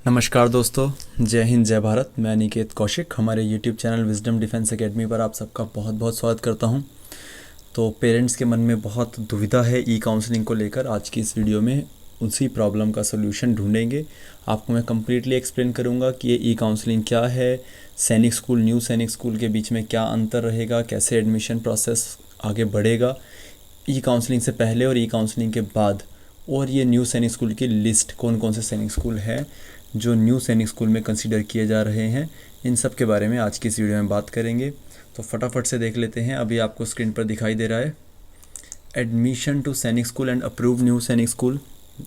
नमस्कार दोस्तों, जय हिंद जय भारत। मैं अनिकेत कौशिक हमारे YouTube channel wisdom defence academy पर आप सबका बहुत बहुत स्वागत करता हूं। तो पेरेंट्स के मन में बहुत दुविधा है ई काउंसलिंग को लेकर। आज की इस वीडियो में उसी प्रॉब्लम का सोल्यूशन ढूंढेंगे। आपको मैं कम्प्लीटली एक्सप्लेन करूंगा कि ये ई काउंसलिंग क्या है, सैनिक स्कूल न्यू सैनिक स्कूल के बीच में क्या अंतर रहेगा, कैसे एडमिशन प्रोसेस आगे बढ़ेगा ई काउंसलिंग से पहले और ई काउंसलिंग के बाद, और ये न्यू सैनिक स्कूल की लिस्ट कौन कौन से सैनिक स्कूल हैं जो न्यू सैनिक स्कूल में कंसीडर किए जा रहे हैं, इन सब के बारे में आज की इस वीडियो में बात करेंगे। तो फटाफट से देख लेते हैं। अभी आपको स्क्रीन पर दिखाई दे रहा है एडमिशन टू सैनिक school and approve new Sainik school.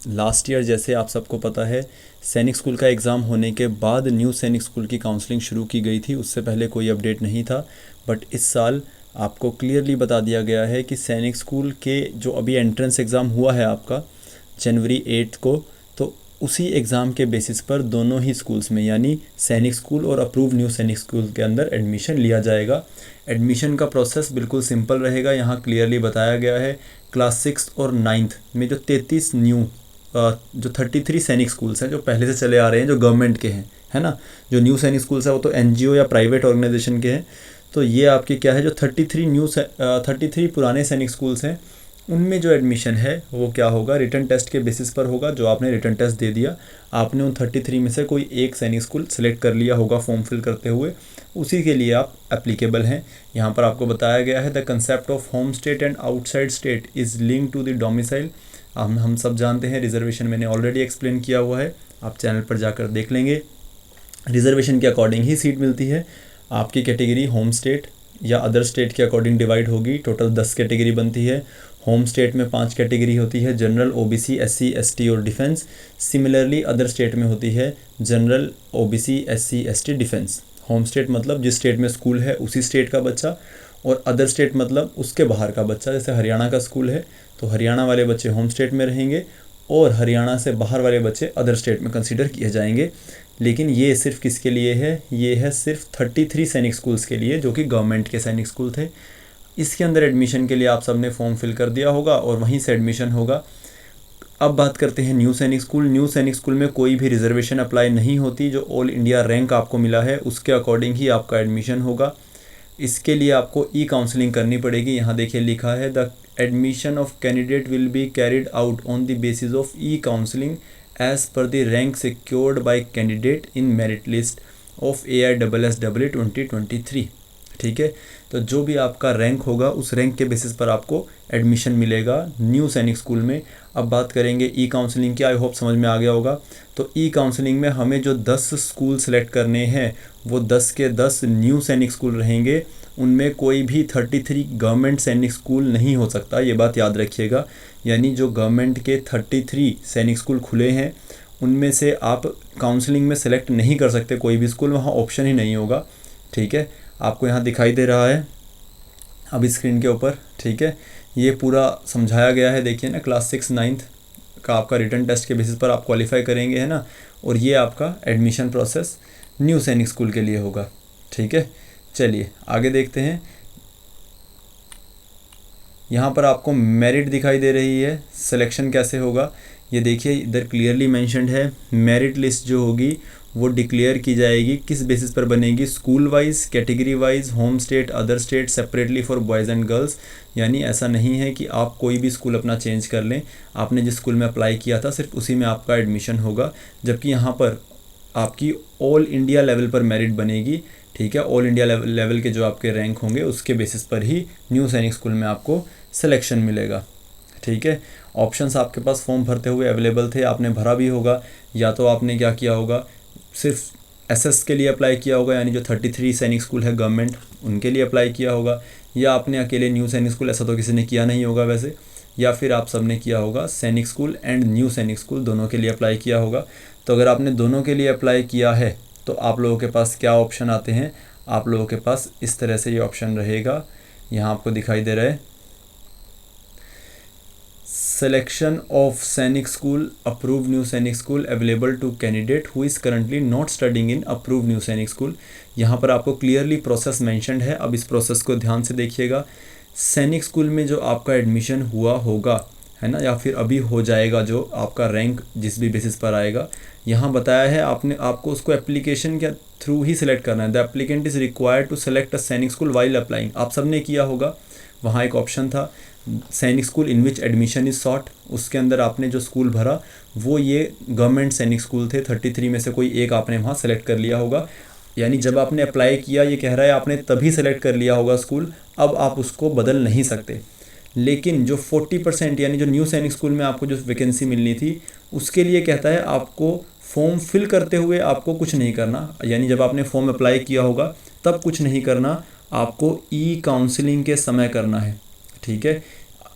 Last year जैसे आप सबको पता है सैनिक स्कूल का एग्ज़ाम होने के बाद न्यू सैनिक स्कूल की काउंसलिंग शुरू की गई थी, उससे पहले कोई अपडेट नहीं था। बट इस साल आपको क्लियरली बता दिया गया है कि सैनिक स्कूल के जो अभी एंट्रेंस एग्ज़ाम हुआ है आपका जनवरी 8 को, तो उसी एग्ज़ाम के बेसिस पर दोनों ही स्कूल्स में यानी सैनिक स्कूल और अप्रूव न्यू सैनिक स्कूल के अंदर एडमिशन लिया जाएगा। एडमिशन का प्रोसेस बिल्कुल सिंपल रहेगा। यहाँ क्लियरली बताया गया है क्लास 6 और 9th में जो 33 जो 33 सैनिक स्कूल्स हैं जो पहले से चले आ रहे हैं, जो गवर्नमेंट के हैं, है ना। जो न्यू सैनिक स्कूल्स है वो तो एनजीओ या प्राइवेट ऑर्गेनाइजेशन के हैं। तो ये आपके क्या है, जो 33 पुराने सैनिक स्कूल्स हैं उनमें जो एडमिशन है वो क्या होगा, रिटन टेस्ट के बेसिस पर होगा। जो आपने रिटन टेस्ट दे दिया, आपने उन 33 में से कोई एक सैनिक स्कूल सेलेक्ट कर लिया होगा फॉर्म फिल करते हुए, उसी के लिए आप एप्लीकेबल हैं। यहाँ पर आपको बताया गया है the concept of home state and outside state is link to the domicile. हम सब जानते हैं रिजर्वेशन मैंने ऑलरेडी एक्सप्लेन किया हुआ है, आप चैनल पर जाकर देख लेंगे। रिजर्वेशन के अकॉर्डिंग ही सीट मिलती है। आपकी कैटेगरी होम स्टेट या अदर स्टेट के अकॉर्डिंग डिवाइड होगी। टोटल 10 कैटेगरी बनती है। होम स्टेट में 5 कैटेगरी होती है, जनरल, ओबीसी, एससी, एसटी और डिफेंस। सिमिलरली अदर स्टेट में होती है general, OBC, SC, ST, defence. Home state मतलब जिस स्टेट में स्कूल है उसी स्टेट का बच्चा, और अदर स्टेट मतलब उसके बाहर का बच्चा। जैसे हरियाणा का स्कूल है तो हरियाणा वाले बच्चे होम स्टेट में रहेंगे और हरियाणा से बाहर वाले बच्चे अदर स्टेट में कंसीडर किए जाएंगे। लेकिन ये सिर्फ किसके लिए है, ये है सिर्फ 33 सैनिक स्कूल्स के लिए जो कि गवर्नमेंट के सैनिक स्कूल थे। इसके अंदर एडमिशन के लिए आप सबने फॉर्म फिल कर दिया होगा और वहीं से एडमिशन होगा। अब बात करते हैं new Sainik school. New Sainik school में कोई भी रिजर्वेशन अप्लाई नहीं होती। जो ऑल इंडिया रैंक आपको मिला है उसके अकॉर्डिंग ही आपका एडमिशन होगा। इसके लिए आपको ई काउंसलिंग करनी पड़ेगी। यहाँ देखिए लिखा है the admission of candidate will be carried out on the basis of e counselling as per the rank secured by candidate in merit list of AISSEE 2023। ठीक है, तो जो भी आपका रैंक होगा उस रैंक के बेसिस पर आपको एडमिशन मिलेगा न्यू सैनिक स्कूल में। अब बात करेंगे ई काउंसलिंग की। आई होप समझ में आ गया होगा। तो ई काउंसलिंग में हमें जो 10 स्कूल सेलेक्ट करने हैं वो 10 के 10 न्यू सैनिक स्कूल रहेंगे। उनमें कोई भी 33 गवर्नमेंट सैनिक स्कूल नहीं हो सकता, ये बात याद रखिएगा। यानी जो गवर्नमेंट के 33 सैनिक स्कूल खुले हैं उनमें से आप काउंसलिंग में सेलेक्ट नहीं कर सकते कोई भी स्कूल, वहाँ ऑप्शन ही नहीं होगा। ठीक है, आपको यहाँ दिखाई दे रहा है अभी स्क्रीन के ऊपर। ठीक है, ये पूरा समझाया गया है, देखिए ना। क्लास 6 9th का आपका रिटन टेस्ट के बेसिस पर आप क्वालिफाई करेंगे, है ना। और ये आपका admission process new Sainik school के लिए होगा। ठीक है, चलिए आगे देखते हैं। यहाँ पर आपको मेरिट दिखाई दे रही है, सिलेक्शन कैसे होगा ये देखिए। इधर क्लियरली मेंशन्ड है मेरिट लिस्ट जो होगी वो डिक्लेयर की जाएगी। किस बेसिस पर बनेगी, school wise, category wise, home state, other state, separately for boys and girls. यानी ऐसा नहीं है कि आप कोई भी स्कूल अपना चेंज कर लें। आपने जिस स्कूल में अप्लाई किया था सिर्फ उसी में आपका एडमिशन होगा। जबकि यहाँ पर आपकी ऑल इंडिया लेवल पर मेरिट बनेगी। ठीक है, ऑल इंडिया लेवल के जो आपके रैंक होंगे उसके बेसिस पर ही न्यू सैनिक स्कूल में आपको सिलेक्शन मिलेगा। ठीक है, ऑप्शंस आपके पास फॉर्म भरते हुए अवेलेबल थे, आपने भरा भी होगा। या तो आपने क्या किया होगा, सिर्फ एसएस के लिए अप्लाई किया होगा, यानी जो 33 सैनिक स्कूल है गवर्नमेंट उनके लिए अप्लाई किया होगा, या आपने अकेले न्यू सैनिक स्कूल, ऐसा तो किसी ने किया नहीं होगा वैसे, या फिर आप सब ने किया होगा सैनिक school and new Sainik school दोनों के लिए अप्लाई किया होगा। तो अगर आपने दोनों के लिए अप्लाई किया है तो आप लोगों के पास क्या ऑप्शन आते हैं, आप लोगों के पास इस तरह से ये ऑप्शन रहेगा। यहाँ आपको दिखाई दे रहा है selection of Sainik school, approve new Sainik school available to candidate who is currently not studying in approve new Sainik school. यहाँ पर आपको क्लियरली प्रोसेस मेंशन्ड है। अब इस प्रोसेस को ध्यान से देखिएगा। सैनिक स्कूल में जो आपका एडमिशन हुआ होगा, है ना, या फिर अभी हो जाएगा जो आपका रैंक जिस भी बेसिस पर आएगा। यहाँ बताया है आपको उसको एप्लीकेशन के थ्रू ही सिलेक्ट करना है। The applicant is required to select a Sainik school while applying. आप सब ने किया होगा, वहाँ एक ऑप्शन था Sainik school in which admission is sought. उसके अंदर आपने जो स्कूल भरा वो ये गवर्नमेंट सैनिक स्कूल थे। 33 में से कोई एक आपने वहाँ सेलेक्ट कर लिया होगा, यानी जब आपने अप्लाई किया ये कह रहा है आपने तभी सेलेक्ट कर लिया होगा स्कूल, अब आप उसको बदल नहीं सकते। लेकिन जो 40% यानी जो न्यू सैनिक स्कूल में आपको जो वैकेंसी मिलनी थी उसके लिए कहता है आपको फॉर्म फिल करते हुए आपको कुछ नहीं करना, यानी जब आपने फॉर्म अप्लाई किया होगा तब कुछ नहीं करना, आपको ई काउंसलिंग के समय करना है। ठीक है,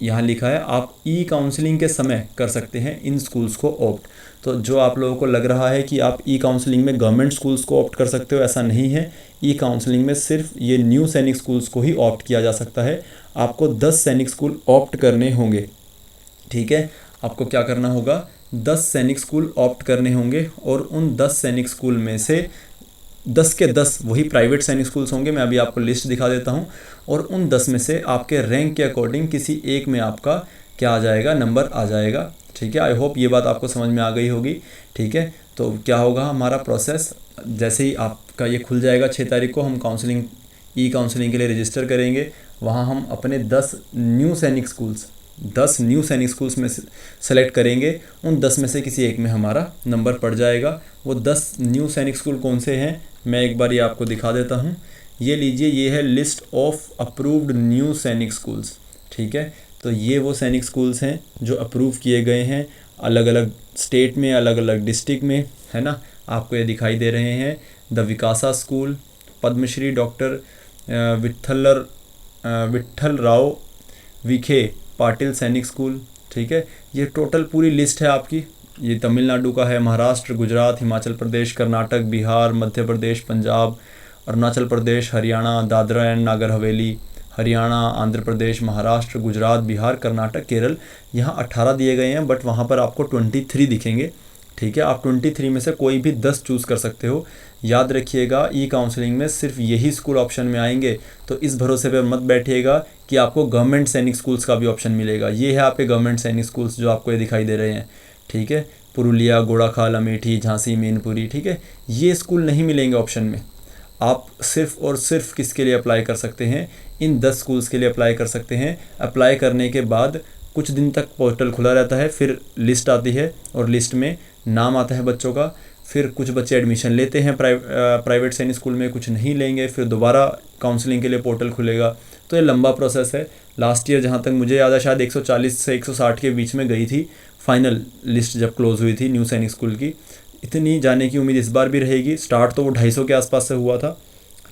यहाँ लिखा है आप ई काउंसलिंग के समय कर सकते हैं इन स्कूल्स को ऑप्ट। तो जो आप लोगों को लग रहा है कि आप ई काउंसलिंग में गवर्नमेंट स्कूल्स को ऑप्ट कर सकते हो, ऐसा नहीं है। ई काउंसलिंग में सिर्फ ये न्यू सैनिक स्कूल्स को ही ऑप्ट किया जा सकता है। आपको 10 सैनिक स्कूल ऑप्ट करने होंगे। ठीक है, आपको क्या करना होगा, 10 सैनिक स्कूल ऑप्ट करने होंगे और उन 10 सैनिक स्कूल में से 10 के 10 वही प्राइवेट सैनिक स्कूल्स होंगे। मैं अभी आपको लिस्ट दिखा देता हूँ, और उन 10 में से आपके रैंक के अकॉर्डिंग किसी एक में आपका क्या आ जाएगा, नंबर आ जाएगा। ठीक है, आई होप ये बात आपको समझ में आ गई होगी। ठीक है, तो क्या होगा हमारा प्रोसेस, जैसे ही आपका ये खुल जाएगा 6 तारीख को हम काउंसलिंग ई काउंसलिंग के लिए रजिस्टर करेंगे। वहाँ हम अपने 10 न्यू सैनिक स्कूल्स में सेलेक्ट करेंगे। उन 10 में से किसी एक में हमारा नंबर पड़ जाएगा। वो 10 न्यू सैनिक स्कूल कौन से हैं, मैं एक बार ये आपको दिखा देता हूँ। ये लीजिए, ये है लिस्ट ऑफ अप्रूव्ड न्यू सैनिक स्कूल्स। ठीक है, तो ये वो सैनिक स्कूल्स हैं जो अप्रूव किए गए हैं अलग अलग स्टेट में, अलग अलग डिस्ट्रिक्ट में, है ना। आपको ये दिखाई दे रहे हैं, द विकासा स्कूल, पद्मश्री डॉक्टर विट्ठल राव विखे पाटिल सैनिक स्कूल। ठीक है, ये टोटल पूरी लिस्ट है आपकी। ये तमिलनाडु का है, महाराष्ट्र, गुजरात, हिमाचल प्रदेश, कर्नाटक, बिहार, मध्य प्रदेश, पंजाब, अरुणाचल प्रदेश, हरियाणा, दादरा एंड नागर हवेली, हरियाणा, आंध्र प्रदेश, महाराष्ट्र, गुजरात, बिहार, कर्नाटक, केरल। यहाँ 18 दिए गए हैं, बट वहाँ पर आपको 23 दिखेंगे। ठीक है, आप 23 में से कोई भी 10 चूज़ कर सकते हो। याद रखिएगा, ई काउंसलिंग में सिर्फ यही स्कूल ऑप्शन में आएंगे, तो इस भरोसे पर मत बैठिएगा कि आपको गवर्नमेंट सैनिक स्कूल्स का भी ऑप्शन मिलेगा। ये है आपके गवर्नमेंट सैनिक स्कूल्स जो आपको ये दिखाई दे रहे हैं। ठीक है, पुरुलिया, गोड़ाखाल, अमेठी, झांसी, मैनपुरी। ठीक है, ये स्कूल नहीं मिलेंगे ऑप्शन में। आप सिर्फ और सिर्फ किसके लिए अप्लाई कर सकते हैं, इन 10 स्कूल्स के लिए अप्लाई कर सकते हैं। अप्लाई करने के बाद कुछ दिन तक पोर्टल खुला रहता है, फिर लिस्ट आती है और लिस्ट में नाम आता है बच्चों का। फिर कुछ बच्चे एडमिशन लेते हैं प्राइवेट सैनिक स्कूल में, कुछ नहीं लेंगे, फिर दोबारा काउंसलिंग के लिए पोर्टल खुलेगा। तो ये लंबा प्रोसेस है। लास्ट ईयर जहाँ तक मुझे याद है शायद 140 से 160 के बीच में गई थी फाइनल लिस्ट जब क्लोज़ हुई थी न्यू सैनिक स्कूल की। इतनी जाने की उम्मीद इस बार भी रहेगी। स्टार्ट तो वो 250 के आसपास से हुआ था।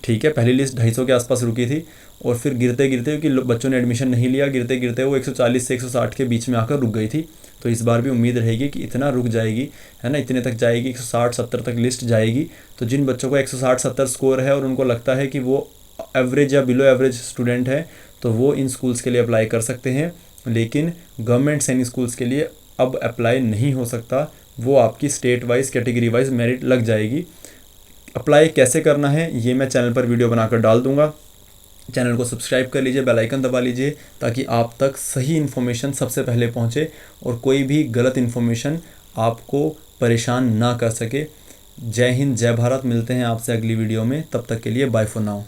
ठीक है, पहली लिस्ट 250 के आसपास रुकी थी, और फिर गिरते गिरते, क्योंकि बच्चों ने एडमिशन नहीं लिया, गिरते गिरते वो 140 से 160 के बीच में आकर रुक गई थी। तो इस बार भी उम्मीद रहेगी कि इतना रुक जाएगी, है ना, इतने तक जाएगी, 160-70 तक लिस्ट जाएगी। तो जिन बच्चों को 160-70 स्कोर है और उनको लगता है कि वो एवरेज या बिलो एवरेज स्टूडेंट है, तो वो इन स्कूल्स के लिए अप्लाई कर सकते हैं। लेकिन गवर्नमेंट सैनिक स्कूल्स के लिए अब अप्लाई नहीं हो सकता, वो आपकी state wise, category wise merit लग जाएगी। अप्लाई कैसे करना है ये मैं चैनल पर वीडियो बनाकर डाल दूंगा। चैनल को सब्सक्राइब कर लीजिए, बेल आइकन दबा लीजिए, ताकि आप तक सही इन्फॉर्मेशन सबसे पहले पहुंचे और कोई भी गलत इन्फॉर्मेशन आपको परेशान ना कर सके। जय हिंद, जय भारत। मिलते हैं आपसे अगली वीडियो में, तब तक के लिए बाय फॉर नाउ।